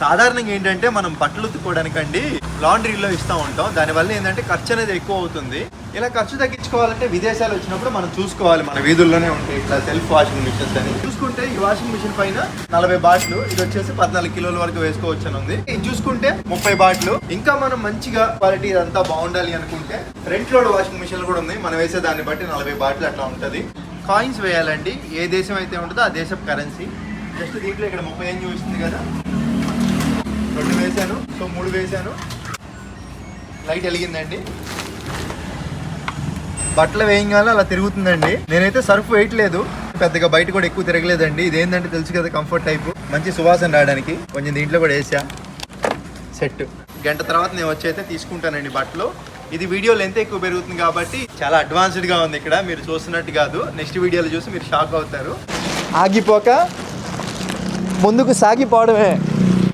సాధారణంగా ఏంటంటే మనం బట్టలు ఉతుక్కోవడానికండి లాండ్రీలో ఇస్తూ ఉంటాం. దానివల్ల ఏంటంటే ఖర్చు అనేది ఎక్కువ అవుతుంది. ఇలా ఖర్చు తగ్గించుకోవాలంటే విదేశాలు వచ్చినప్పుడు మనం చూసుకోవాలి. మన వీధుల్లోనే ఉంటాయి ఇట్లా సెల్ఫ్ వాషింగ్ మిషన్స్ అని. చూసుకుంటే ఈ వాషింగ్ మిషన్ పైన 40 బాటిల్, ఇది వచ్చేసి 14 కిలోల వరకు వేసుకోవచ్చు అని ఉంది. ఇది చూసుకుంటే 30 బాటిల్. ఇంకా మనం మంచిగా క్వాలిటీ ఇదంతా బాగుండాలి అనుకుంటే ఫ్రంట్ లోడ్ వాషింగ్ మిషన్ కూడా ఉంది. మనం వేసే దాన్ని బట్టి 40 బాటిల్ అట్లా ఉంటుంది. కాయిన్స్ వేయాలండి. ఏ దేశం అయితే ఉంటుందో ఆ దేశం కరెన్సీ. జస్ట్ దీంట్లో ఇక్కడ 30 అని చూస్తుంది కదా, 2 వేసాను, సో 3 వేసాను. లైట్ వెలిగిందండి. బట్టలు వేయంగానే అలా తిరుగుతుందండి. నేనైతే సర్ఫ్ వేయట్లేదు, పెద్దగా బయట కూడా ఎక్కువ తిరగలేదండి. ఇదేంటంటే తెలుసు కదా, కంఫర్ట్ టైపు, మంచి సువాసన రావడానికి కొంచెం దీంట్లో కూడా వేసా. సెట్. గంట తర్వాత నేను వచ్చి అయితే తీసుకుంటానండి బట్టలు. ఇది వీడియో లెంత్ ఎక్కువ పెరుగుతుంది కాబట్టి చాలా అడ్వాన్స్డ్గా ఉంది. ఇక్కడ మీరు చూస్తున్నట్టు కాదు, నెక్స్ట్ వీడియోలో చూసి మీరు షాక్ అవుతారు. ఆగిపోక ముందుకు సాగిపోవడమే.